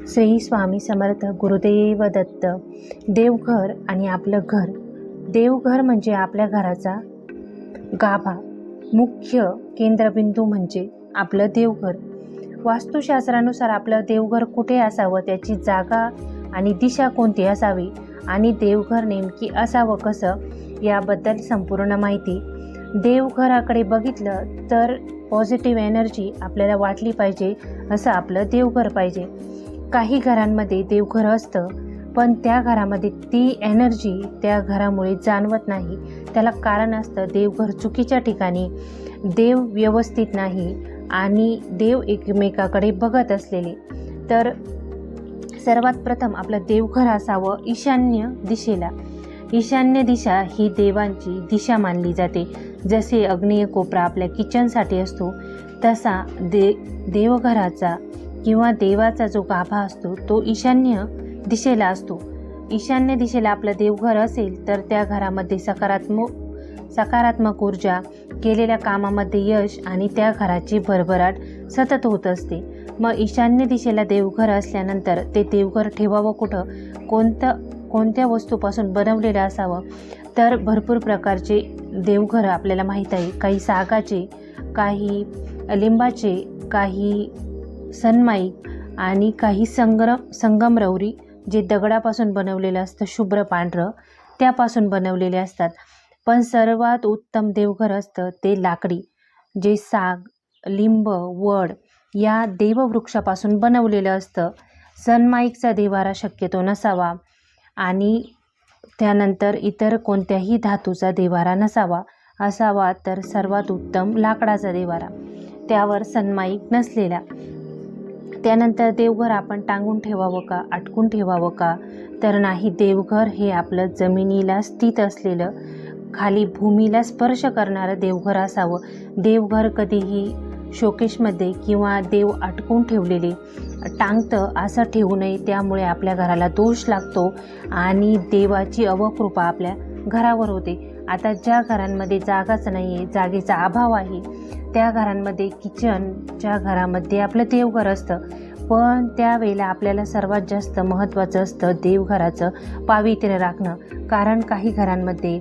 श्री स्वामी समर्थ गुरुदेव दत्त. देवघर आणि आपलं घर. देवघर म्हणजे आपल्या घराचा गाभा, मुख्य केंद्रबिंदू म्हणजे आपलं देवघर. वास्तुशास्त्रानुसार आपलं देवघर कुठे असावं, त्याची जागा आणि दिशा कोणती असावी आणि देवघर नेमकी असावं कसं, याबद्दल संपूर्ण माहिती. देवघराकडे बघितलं तर पॉझिटिव्ह एनर्जी आपल्याला वाटली पाहिजे असं आपलं देवघर पाहिजे. काही घरांमध्ये देवघर असतं, पण त्या घरामध्ये ती एनर्जी त्या घरामुळे जाणवत नाही. त्याला कारण असतं देवघर चुकीच्या ठिकाणी, देव व्यवस्थित नाही आणि देव एकमेकाकडे बघत असलेले. तर सर्वात प्रथम आपलं देवघर असावं ईशान्य दिशेला. ईशान्य दिशा ही देवांची दिशा मानली जाते. जसे आग्नेय कोपरा आपल्या किचनसाठी असतो, तसा देवघराचा किंवा देवाचा जो गाभा असतो तो ईशान्य दिशेला असतो. ईशान्य दिशेला आपलं देवघर असेल तर त्या घरामध्ये सकारात्मक ऊर्जा, केलेल्या कामामध्ये यश आणि त्या घराची भरभराट सतत होत असते. मग ईशान्य दिशेला देवघर असल्यानंतर ते देवघर ठेवावं कुठं, कोणत्या वस्तूपासून बनवलेलं असावं, तर भरपूर प्रकारचे देवघर आपल्याला माहीत आहे. काही सागाचे, काही लिंबाचे, काही सनमाईक आणि काही संगमरवरी, जे दगडापासून बनवलेलं असतं, शुभ्र पांढरं, त्यापासून बनवलेले असतात. पण सर्वात उत्तम देवघर असतं ते लाकडी, जे साग, लिंब, वड या देववृक्षापासून बनवलेलं असतं. सनमाईकचा देवारा शक्यतो नसावा आणि त्यानंतर इतर कोणत्याही धातूचा देवारा नसावा. असावा तर सर्वात उत्तम लाकडाचा देवारा, त्यावर सनमाईक नसलेला. त्यानंतर देवघर आपण टांगून ठेवावं का, अटकून ठेवावं का, तर नाही. देवघर हे आपलं जमिनीला स्थित असलेलं, खाली भूमीला स्पर्श करणारं देवघर असावं. देवघर कधीही शोकेशमध्ये किंवा देव अटकून ठेवलेले टांगतं असं ठेवू नये. त्यामुळे आपल्या घराला दोष लागतो आणि देवाची अवकृपा आपल्या घरावर होते. आता ज्या घरांमध्ये जागाच नाही आहे, जागेचा अभाव आहे, त्या घरांमध्ये किचनच्या घरामध्ये आपलं देवघर असतं. पण त्यावेळेला आपल्याला सर्वात जास्त महत्त्वाचं असतं देवघराचं पावित्र्य राखणं. कारण काही घरांमध्ये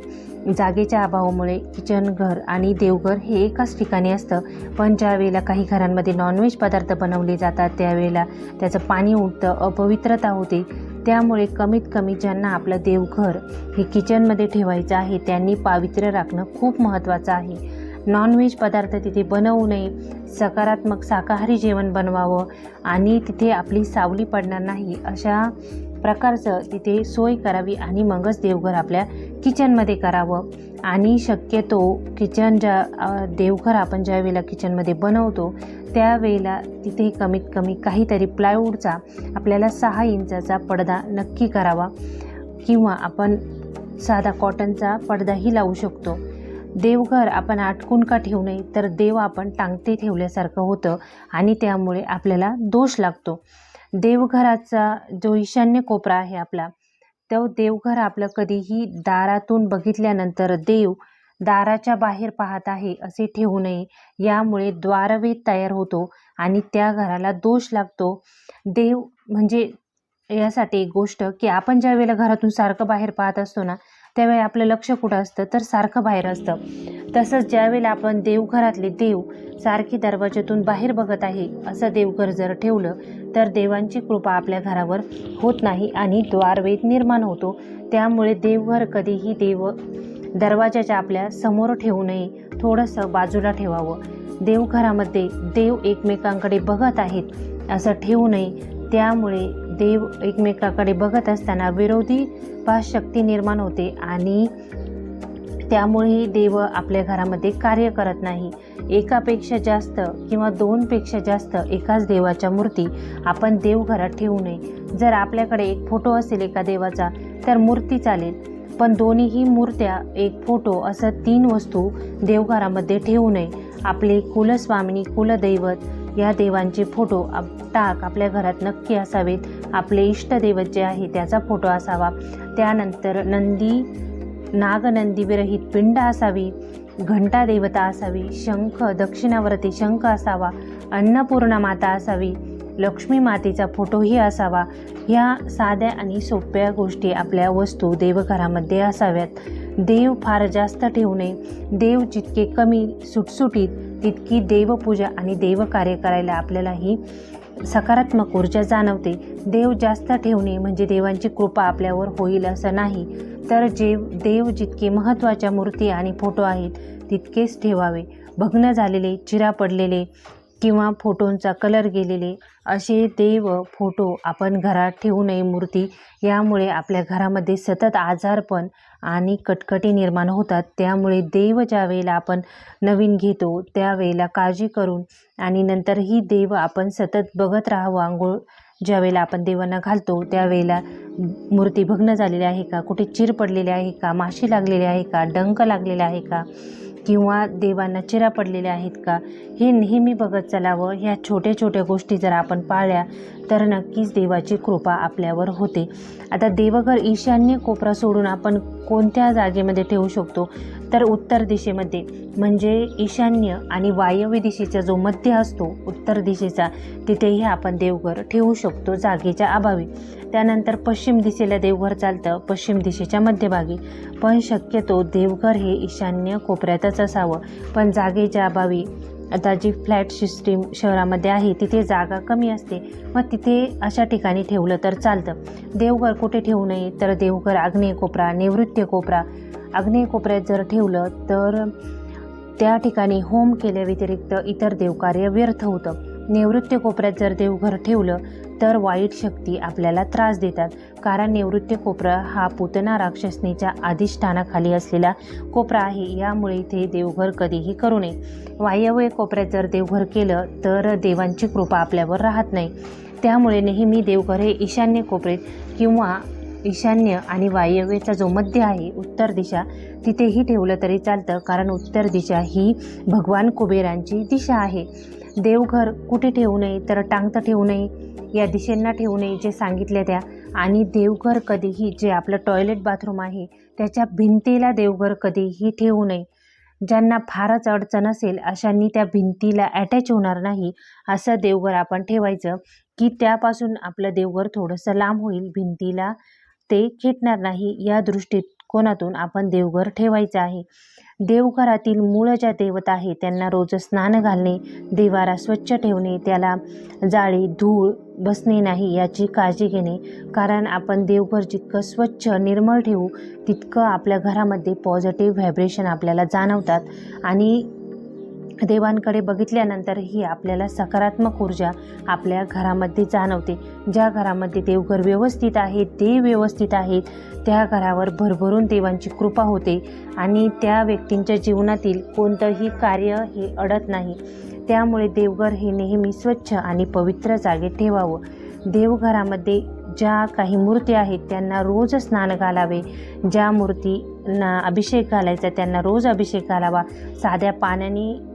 जागेच्या अभावामुळे किचन घर आणि देवघर हे एकाच ठिकाणी असतं. पण ज्या वेळेला काही घरांमध्ये नॉनव्हेज पदार्थ बनवले जातात, त्यावेळेला त्याचं पाणी उडतं, अपवित्रता होते. त्यामुळे कमीत कमी ज्यांना आपलं देवघर हे किचनमध्ये ठेवायचं आहे, त्यांनी पावित्र्य राखणं खूप महत्त्वाचं आहे. नॉनव्हेज पदार्थ तिथे बनवू नये, सकारात्मक शाकाहारी जेवण बनवावं आणि तिथे आपली सावली पडणार नाही अशा प्रकारचं तिथे सोय करावी आणि मगच देवघर आपल्या किचनमध्ये करावं. आणि शक्यतो देवघर आपण ज्या वेळेला किचनमध्ये बनवतो त्यावेळेला तिथे कमीत कमी काहीतरी प्लायवूडचा आपल्याला 6 इंचाचा पडदा नक्की करावा किंवा आपण साधा कॉटनचा पडदाही लावू शकतो. देवघर आपण अटकून का ठेवू नये, तर देव आपण टांगते ठेवल्यासारखं होतं आणि त्यामुळे आपल्याला दोष लागतो. देवघराचा जो ईशान्य कोपरा आहे आपला, तो देवघर आपलं कधीही दारातून बघितल्यानंतर देव दाराच्या बाहेर पाहत आहे असे ठेवू नये. यामुळे द्वारवेध तयार होतो आणि त्या घराला दोष लागतो. देव म्हणजे यासाठी एक गोष्ट की आपण ज्या वेळेला घरातून सारखं बाहेर पाहत असतो ना, त्यावेळी आपलं लक्ष कुठं असतं, तर सारखं बाहेर असतं. तसंच ज्यावेळेला आपण देवघरातले देव सारखी दरवाज्यातून बाहेर बघत आहे असं देवघर जर ठेवलं तर देवांची कृपा आपल्या घरावर होत नाही आणि द्वारवेध निर्माण होतो. त्यामुळे देवघर कधीही दरवाजाच्या आपल्या समोर ठेवू नये, थोडंसं बाजूला ठेवावं. देवघरामध्ये देव एकमेकांकडे बघत आहेत असं ठेवू नये. त्यामुळे देव एकमेकाकडे बघत असताना विरोधी शक्ती निर्माण होते आणि त्यामुळेही देव आपल्या घरामध्ये कार्य करत नाही. एकापेक्षा जास्त किंवा 2पेक्षा जास्त एकाच देवाच्या मूर्ती आपण देवघरात ठेवू नये. जर आपल्याकडे एक फोटो असेल एका देवाचा तर मूर्ती चालेल, पण दोन्हीही मूर्त्या, एक फोटो असं 3 वस्तू देवघरामध्ये ठेवू नये. आपले कुलस्वामिनी, कुलदैवत या देवांचे फोटो आपल्या घरात नक्की असावेत. आपले इष्टदैवत जे आहे त्याचा फोटो असावा. त्यानंतर नागनंदी विरहित पिंड असावी, घंटा देवता असावी, शंख, दक्षिणावर्ती शंख असावा, अन्नपूर्णा माता असावी लक्ष्मी मातेचा फोटोही असावा. ह्या साध्या आणि सोप्या गोष्टी आपल्या वस्तू देवघरामध्ये असाव्यात. देव फार जास्त ठेवू नये. देव जितके कमी सुटसुटीत तितकी देवपूजा आणि देवकार्य करायला आपल्याला ही सकारात्मक ऊर्जा जाणवते. देव जास्त ठेवणे म्हणजे देवांची कृपा आपल्यावर होईल असं नाही, तर देव जितके महत्त्वाच्या मूर्ती आणि फोटो आहेत तितकेच ठेवावे. भग्न झालेले, चिरा पडलेले किंवा फोटोंचा कलर गेलेले असे देव फोटो आपण घरात ठेवू नये. मूर्ती यामुळे आपल्या घरामध्ये सतत आजारपण आणि कटकटी निर्माण होतात. त्यामुळे देव ज्या वेळेला आपण नवीन घेतो त्यावेळेला काळजी करून आणि नंतर ही देव आपण सतत बघत राहावं. आंघोळ ज्या वेळेला आपण देवांना घालतो त्यावेळेला मूर्ती भग्न झालेली आहे का, कुठे चीर पडलेली आहे का, माशी लागलेली आहे का, डंक लागलेला आहे का, किंवा देवांना चिरा पडलेल्या आहेत का, हे नेहमी बघत चालावं. ह्या छोट्या छोट्या गोष्टी जर आपण पाळल्या तर नक्कीच देवाची कृपा आपल्यावर होते. आता देवघर ईशान्य कोपरा सोडून आपण कोणत्या जागेमध्ये ठेवू शकतो, तर उत्तर दिशेमध्ये, म्हणजे ईशान्य आणि वायव्य दिशेचा जो मध्य असतो उत्तर दिशेचा, तिथेही आपण देवघर ठेवू शकतो जागेच्या अभावी. त्यानंतर पश्चिम दिशेला देवघर चालतं, पश्चिम दिशेच्या मध्यभागी. पण शक्यतो देवघर हे ईशान्य कोपऱ्यातच असावं. पण जागेच्या अभावी आता जी फ्लॅट सिस्टीम शहरामध्ये आहे तिथे जागा कमी असते, मग तिथे अशा ठिकाणी ठेवलं तर चालतं. देवघर कुठे ठेवू नये, तर देवघर आग्नेय कोपरा, नैऋत्य कोपरा. आग्नेय कोपऱ्यात जर ठेवलं तर त्या ठिकाणी होम केल्याव्यतिरिक्त इतर देवकार्य व्यर्थ होतं. नैऋत्य कोपऱ्यात जर देवघर ठेवलं तर वाईट शक्ती आपल्याला त्रास देतात, कारण नैऋत्य कोपरा हा पूतना राक्षसनीच्या अधिष्ठानाखाली असलेला कोपरा आहे. यामुळे इथे देवघर कधीही करू नये. वायव्य कोपऱ्यात जर देवघर केलं तर देवांची कृपा आपल्यावर राहत नाही. त्यामुळे नेहमी देवघर हे ईशान्य कोपऱ्यात किंवा ईशान्य आणि वायव्यचा जो मध्य आहे उत्तर दिशा, तिथेही ठेवलं तरी चालतं, कारण उत्तर दिशा ही भगवान कुबेरांची दिशा आहे. देवघर कुठे ठेवू नये, तर टांगतं ठेवू नये, या दिशेंना ठेवू नये जे सांगितले त्या. आणि देवघर कधीही जे आपलं टॉयलेट बाथरूम आहे त्याच्या भिंतीला देवघर कधीही ठेवू नये. ज्यांना फारच अडचण असेल अशांनी त्या भिंतीला अटॅच होणार नाही असं देवघर आपण ठेवायचं, की त्यापासून आपलं देवघर थोडंसं लांब होईल, भिंतीला ते खेटणार नाही. या दृष्टिकोनातून आपण देवघर ठेवायचं आहे. देवघरातील मूळ ज्या देवता आहेत त्यांना रोज स्नान घालणे, देवारा स्वच्छ ठेवणे, त्याला जाळी धूळ बसणे नाही याची काळजी घेणे. कारण आपण देवघर जितकं स्वच्छ निर्मळ ठेवू तितकं आपल्या घरामध्ये पॉझिटिव्ह व्हायब्रेशन आपल्याला जाणवतात आणि देवांकडे बघितल्यानंतर ही आपल्याला सकारात्मक ऊर्जा आपल्या घरामध्ये जाणवते. ज्या घरामध्ये देवघर व्यवस्थित आहे, देव व्यवस्थित आहेत, त्या घरावर भरभरून देवांची कृपा होते आणि त्या व्यक्तींच्या जीवनातील कोणतंही कार्य हे अडत नाही. त्यामुळे देवघर हे नेहमी स्वच्छ आणि पवित्र जागेत ठेवावं. देवघरामध्ये ज्या काही मूर्ती आहेत त्यांना रोज स्नान घालावे. ज्या मूर्तींना अभिषेक घालायचा त्यांना रोज अभिषेक घालावा. साध्या पाण्याने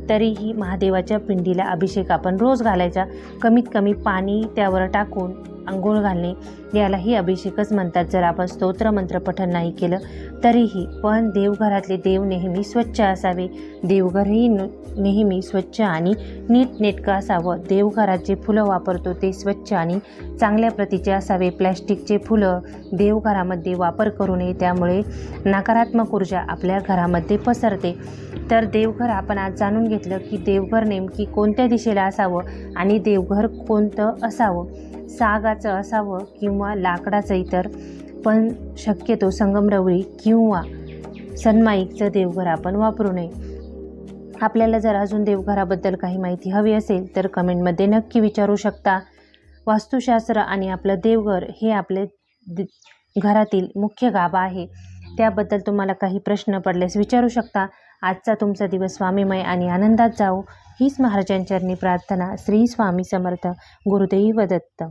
तरीही महादेवाच्या पिंडीला अभिषेक आपण रोज घालायचा. कमीत कमी पाणी त्यावर टाकून अंघोळ घालणे यालाही अभिषेकच म्हणतात, जर आपण स्तोत्र मंत्र पठण नाही केलं तरीही. पण देवघरातले देव नेहमी स्वच्छ असावे. देवघरही नेहमी स्वच्छ आणि नीटनेटकं असावं. देवघरात जे फुलं वापरतो ते स्वच्छ आणि चांगल्या प्रतीचे असावे. प्लॅस्टिकचे फुलं देवघरामध्ये वापर करू नये, त्यामुळे नकारात्मक ऊर्जा आपल्या घरामध्ये पसरते. तर देवघर आपण आज जाणून घेतलं की देवघर नेमकी कोणत्या दिशेला असावं आणि देवघर कोणतं असावं. सागाचं असावं किंवा लाकडाचं, इतर पण शक्यतो संगमरवरी किंवा सनमाईकचं देवघर आपण वापरू नये. आपल्याला जर अजून देवघराबद्दल काही माहिती हवी असेल तर कमेंटमध्ये नक्की विचारू शकता. वास्तुशास्त्र आणि आपलं देवघर हे आपले घरातील मुख्य गाभा आहे. त्याबद्दल तुम्हाला काही प्रश्न पडल्यास विचारू शकता. आजचा तुमचा दिवस स्वामीमय आणि आनंदात जाओ हीच महाराजांचरणी प्रार्थना. श्री स्वामी समर्थ. गुरुदेव दत्त.